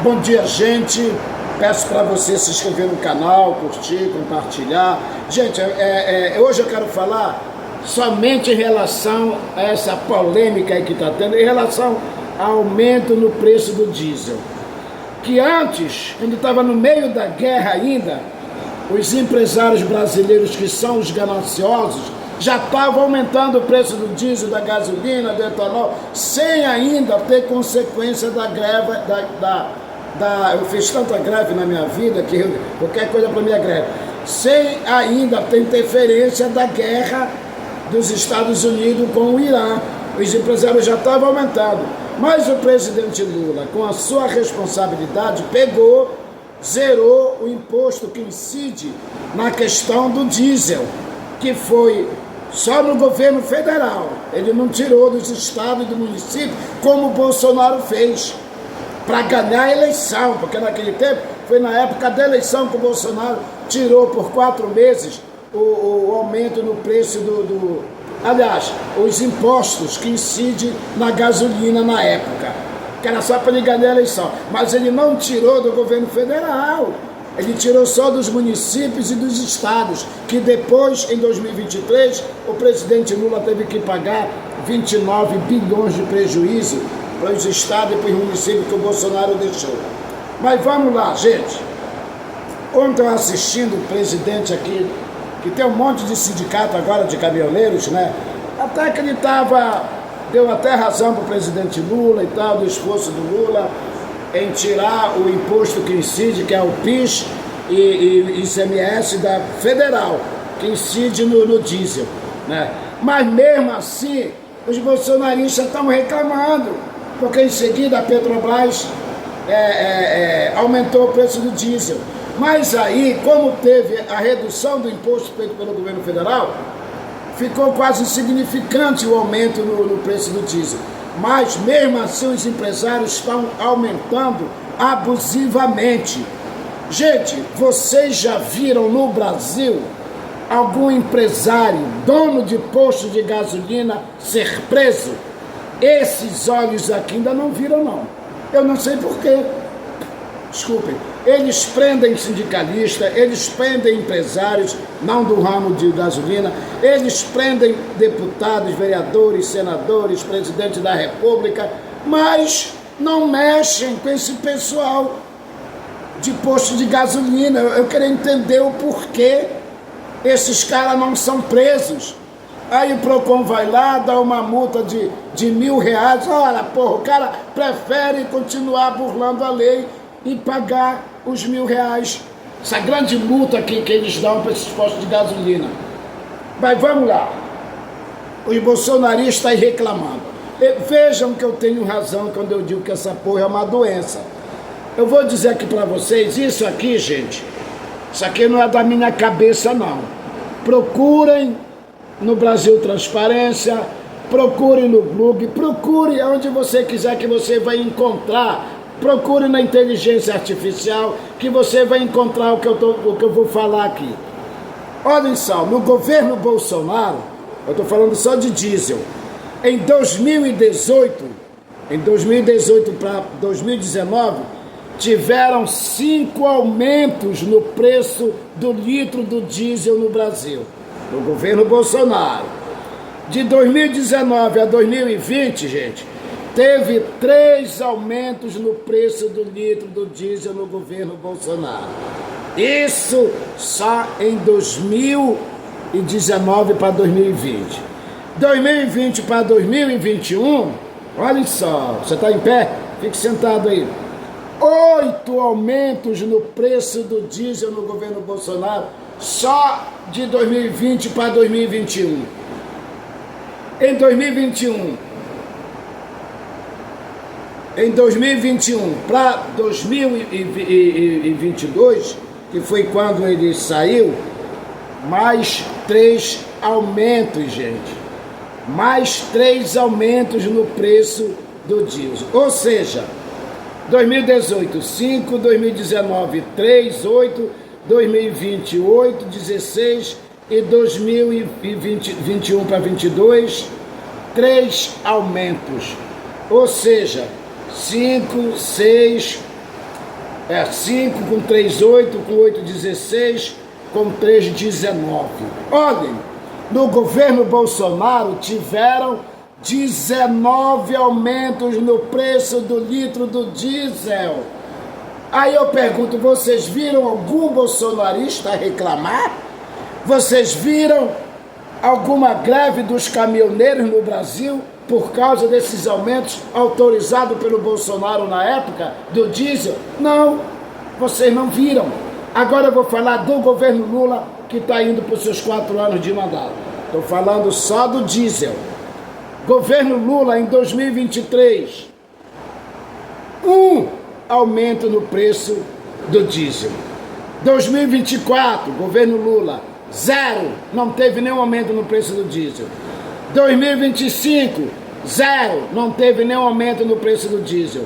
Bom dia, gente. Peço para você se inscrever no canal, curtir, compartilhar. Gente, hoje eu quero falar somente em relação a essa polêmica aí que está tendo, em relação ao aumento no preço do diesel. Que antes, quando estava no meio da guerra ainda, os empresários brasileiros, que são os gananciosos, já estavam aumentando o preço do diesel, da gasolina, do etanol, sem ainda ter consequência da greve, eu fiz tanta greve na minha vida que qualquer coisa para mim é greve, sem ainda ter interferência da guerra dos Estados Unidos com o Irã. Os empresários já estavam aumentando, mas o presidente Lula, com a sua responsabilidade, zerou o imposto que incide na questão do diesel, que foi só no governo federal. Ele não tirou dos estados e do município, como o Bolsonaro fez, para ganhar a eleição, porque naquele tempo, foi na época da eleição que o Bolsonaro tirou por 4 meses o aumento no preço aliás, os impostos que incidem na gasolina na época, que era só para ele ganhar a eleição. Mas ele não tirou do governo federal, ele tirou só dos municípios e dos estados, que depois, em 2023, o presidente Lula teve que pagar 29 bilhões de prejuízo para os estados e para os municípios que o Bolsonaro deixou. Mas vamos lá, gente. Ontem eu assistindo o presidente aqui, que tem um monte de sindicato agora de caminhoneiros, né? Até que ele deu até razão para o presidente Lula e tal, do esforço do Lula em tirar o imposto que incide, que é o PIS e ICMS da federal, que incide no diesel, né? Mas mesmo assim, os bolsonaristas estão reclamando, porque em seguida a Petrobras aumentou o preço do diesel. Mas aí, como teve a redução do imposto feito pelo governo federal, ficou quase insignificante o aumento no preço do diesel. Mas mesmo assim os empresários estão aumentando abusivamente. Gente, vocês já viram no Brasil algum empresário, dono de posto de gasolina, ser preso? Esses olhos aqui ainda não viram, não. Eu não sei porquê. Desculpem. Eles prendem sindicalistas, eles prendem empresários, não do ramo de gasolina, eles prendem deputados, vereadores, senadores, presidente da República, mas não mexem com esse pessoal de posto de gasolina. Eu queria entender o porquê esses caras não são presos. Aí o Procon vai lá, dá uma multa de R$1.000. Olha, porra, o cara prefere continuar burlando a lei e pagar os R$1.000, essa grande multa que eles dão para esses postos de gasolina. Mas vamos lá, os bolsonaristas aí reclamando. Vejam que eu tenho razão quando eu digo que essa porra é uma doença. Eu vou dizer aqui para vocês, isso aqui, gente, isso aqui não é da minha cabeça, não. Procurem no Brasil Transparência, procure no Google, procure onde você quiser que você vai encontrar. Procure na inteligência artificial que você vai encontrar o que eu vou falar aqui. Olhem só, no governo Bolsonaro, eu estou falando só de diesel, em 2018 para 2019, tiveram 5 aumentos no preço do litro do diesel no Brasil, no governo Bolsonaro. De 2019 a 2020, gente, teve 3 aumentos no preço do litro do diesel no governo Bolsonaro. Isso só em 2019 para 2020. 2020 para 2021, olha só, você está em pé? Fique sentado aí. 8 aumentos no preço do diesel no governo Bolsonaro, só de 2020 para 2021. Em 2021 para 2022, que foi quando ele saiu, mais 3 aumentos, gente. Mais 3 aumentos no preço do diesel. Ou seja, 2018, 5, 2019, 3, 8, 2020, 8, 16 e 2021 para 22, 3 aumentos. Ou seja, 5, 6, É 5 com 3, 8, com 8, 16, com 3, 19. Olhem, no governo Bolsonaro tiveram 19 aumentos no preço do litro do diesel. Aí eu pergunto, vocês viram algum bolsonarista reclamar? Vocês viram alguma greve dos caminhoneiros no Brasil por causa desses aumentos autorizados pelo Bolsonaro na época do diesel? Não, vocês não viram. Agora eu vou falar do governo Lula, que está indo para os seus 4 anos de mandato. Estou falando só do diesel. Governo Lula em 2023, aumento no preço do diesel. 2024, governo Lula, 0, não teve nenhum aumento no preço do diesel. 2025, 0, não teve nenhum aumento no preço do diesel.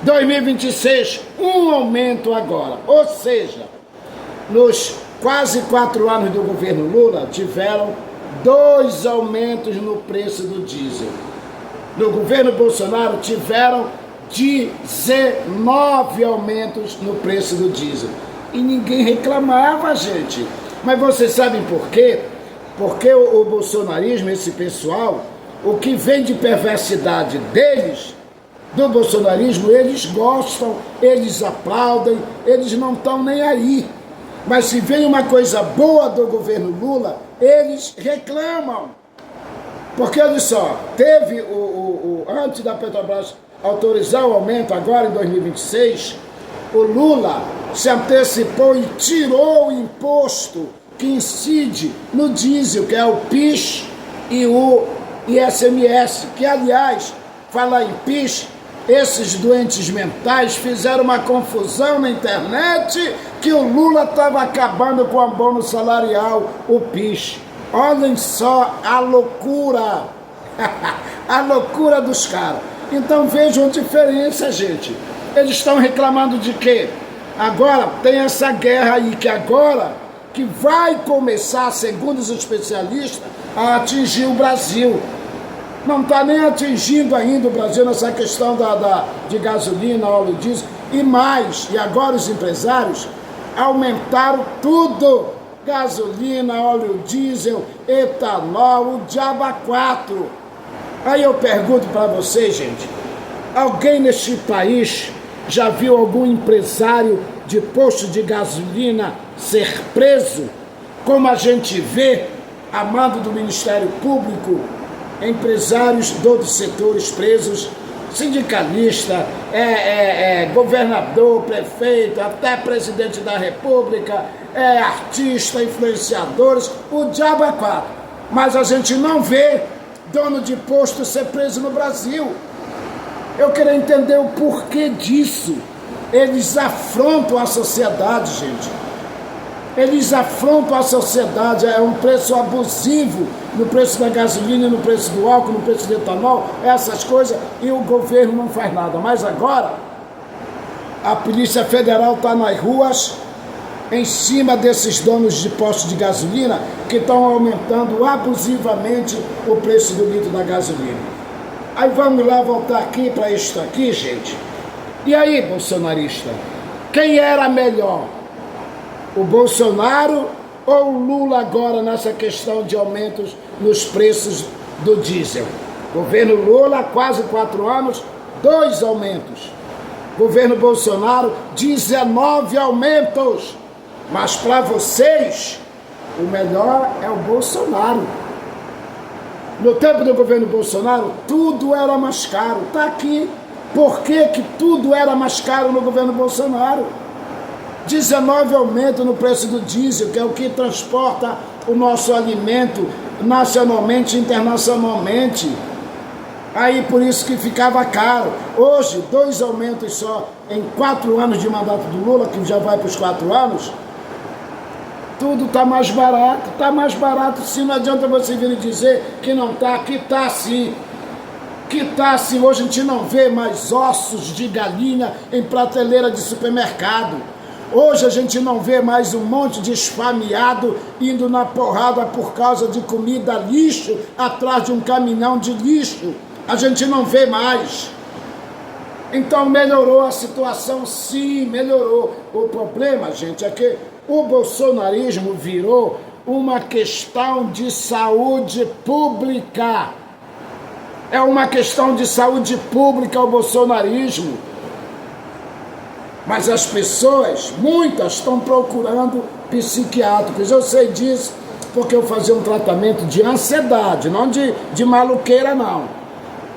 2026, aumento agora. Ou seja, nos quase 4 anos do governo Lula, tiveram 2 aumentos no preço do diesel. No governo Bolsonaro, tiveram 19 aumentos no preço do diesel. E ninguém reclamava, gente. Mas vocês sabem por quê? Porque o bolsonarismo, esse pessoal, o que vem de perversidade deles, do bolsonarismo, eles gostam, eles aplaudem, eles não estão nem aí. Mas se vem uma coisa boa do governo Lula, eles reclamam. Porque, olha só, teve antes da Petrobras autorizar o aumento agora em 2026, o Lula se antecipou e tirou o imposto que incide no diesel, que é o PIS e o ICMS, que, aliás, falar em PIS, esses doentes mentais fizeram uma confusão na internet que o Lula estava acabando com o abono salarial, o PIS. Olhem só a loucura, a loucura dos caras. Então vejam a diferença, gente. Eles estão reclamando de quê? Agora tem essa guerra aí, que vai começar, segundo os especialistas, a atingir o Brasil. Não está nem atingindo ainda o Brasil nessa questão de gasolina, óleo diesel e mais. E agora os empresários aumentaram tudo. Gasolina, óleo diesel, etanol, o diabo a 4. Aí eu pergunto para vocês, gente, alguém neste país já viu algum empresário de posto de gasolina ser preso? Como a gente vê, a mando do Ministério Público, empresários de outros setores presos, sindicalista, governador, prefeito, até presidente da República, artista, influenciadores, o diabo é 4. Mas a gente não vê dono de posto ser preso no Brasil. Eu queria entender o porquê disso. Eles afrontam a sociedade, gente. Eles afrontam a sociedade, é um preço abusivo no preço da gasolina, no preço do álcool, no preço do etanol, essas coisas, e o governo não faz nada. Mas agora, a Polícia Federal está nas ruas, em cima desses donos de postos de gasolina, que estão aumentando abusivamente o preço do litro da gasolina. Aí vamos lá voltar aqui para isso aqui, gente. E aí, bolsonarista, quem era melhor? O Bolsonaro ou o Lula agora nessa questão de aumentos nos preços do diesel? Governo Lula, quase 4 anos, 2 aumentos. Governo Bolsonaro, 19 aumentos. Mas para vocês, o melhor é o Bolsonaro. No tempo do governo Bolsonaro, tudo era mais caro. Está aqui. Por que tudo era mais caro no governo Bolsonaro? 19 aumento no preço do diesel, que é o que transporta o nosso alimento nacionalmente e internacionalmente. Aí por isso que ficava caro. Hoje, 2 aumentos só em 4 anos de mandato do Lula, que já vai para os 4 anos, tudo está mais barato. Está mais barato sim, não adianta você vir dizer que não está, que está sim. Que está assim, hoje a gente não vê mais ossos de galinha em prateleira de supermercado. Hoje a gente não vê mais um monte de esfameado indo na porrada por causa de comida lixo, atrás de um caminhão de lixo. A gente não vê mais. Então melhorou a situação, sim, melhorou. O problema, gente, é que o bolsonarismo virou uma questão de saúde pública. É uma questão de saúde pública o bolsonarismo. Mas as pessoas, muitas, estão procurando psiquiátricos. Eu sei disso porque eu fazia um tratamento de ansiedade, não de maluqueira, não.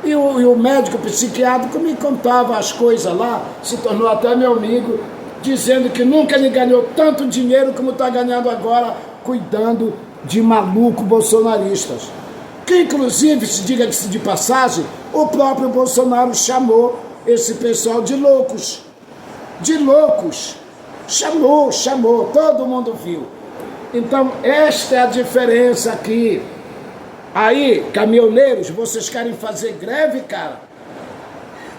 E o médico psiquiátrico me contava as coisas lá, se tornou até meu amigo, dizendo que nunca ele ganhou tanto dinheiro como está ganhando agora, cuidando de maluco bolsonaristas. Que inclusive, se diga-se de passagem, o próprio Bolsonaro chamou esse pessoal de loucos. De loucos. Chamou, todo mundo viu. Então, esta é a diferença aqui. Aí, caminhoneiros, vocês querem fazer greve, cara?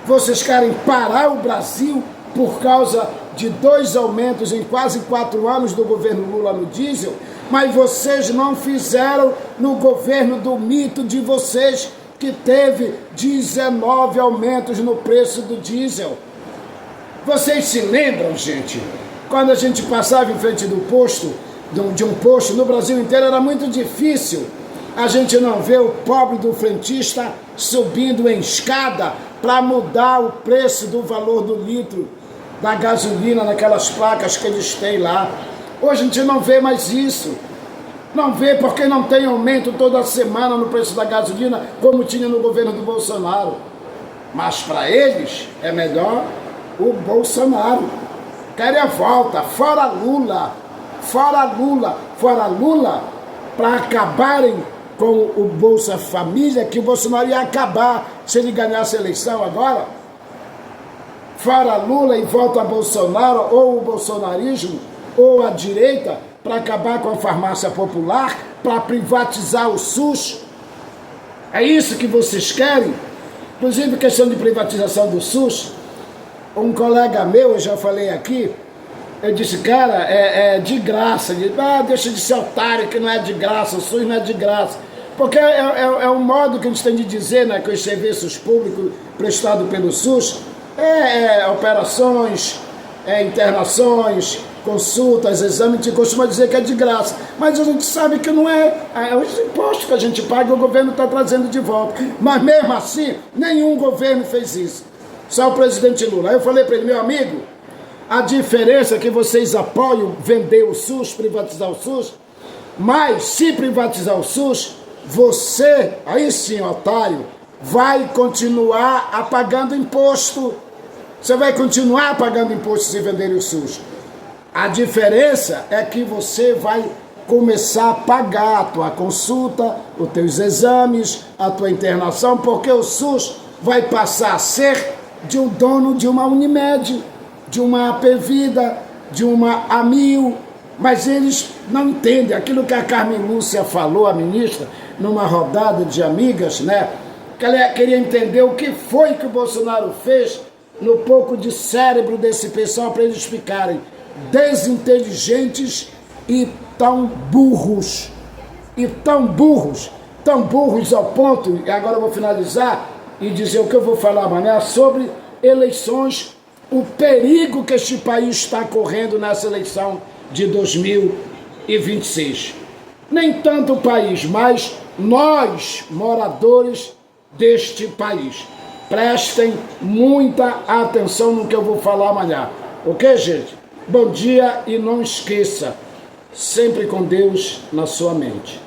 Vocês querem parar o Brasil por causa de 2 aumentos em quase 4 anos do governo Lula no diesel, mas vocês não fizeram no governo do mito de vocês, que teve 19 aumentos no preço do diesel. Vocês se lembram, gente? Quando a gente passava em frente do posto, de um posto no Brasil inteiro, era muito difícil a gente não vê o pobre do frentista subindo em escada para mudar o preço do valor do litro da gasolina naquelas placas que eles têm lá. Hoje a gente não vê mais isso. Não vê porque não tem aumento toda semana no preço da gasolina, como tinha no governo do Bolsonaro. Mas para eles é melhor o Bolsonaro. Querem a volta, fora Lula, para acabarem com o Bolsa Família, que o Bolsonaro ia acabar se ele ganhasse a eleição agora. Fora Lula e volta a Bolsonaro, ou o bolsonarismo, ou a direita, para acabar com a farmácia popular, para privatizar o SUS. É isso que vocês querem? Inclusive, questão de privatização do SUS, um colega meu, eu já falei aqui, eu disse, cara, é de graça. Ele disse, deixa de ser otário, que não é de graça, o SUS não é de graça. Porque é um modo que a gente tem de dizer, né, que os serviços públicos prestados pelo SUS, operações, internações, consultas, exames, a gente costuma dizer que é de graça. Mas a gente sabe que não é. É os impostos que a gente paga, o governo está trazendo de volta. Mas mesmo assim, nenhum governo fez isso. Só o presidente Lula. Aí eu falei para ele, meu amigo, a diferença é que vocês apoiam vender o SUS, privatizar o SUS, mas se privatizar o SUS, você, aí sim, otário, vai continuar pagando imposto. Você vai continuar pagando imposto se vender o SUS. A diferença é que você vai começar a pagar a tua consulta, os teus exames, a tua internação, porque o SUS vai passar a ser de um dono de uma Unimed, de uma Apevida, de uma Amil, mas eles não entendem aquilo que a Carmen Lúcia falou, a ministra, numa rodada de amigas, né? Que ela queria entender o que foi que o Bolsonaro fez no pouco de cérebro desse pessoal para eles ficarem desinteligentes e tão burros. E tão burros ao ponto, e agora eu vou finalizar e dizer o que eu vou falar amanhã sobre eleições, o perigo que este país está correndo nessa eleição de 2026. Nem tanto o país, mas nós, moradores deste país. Prestem muita atenção no que eu vou falar amanhã. Ok, gente? Bom dia e não esqueça, sempre com Deus na sua mente.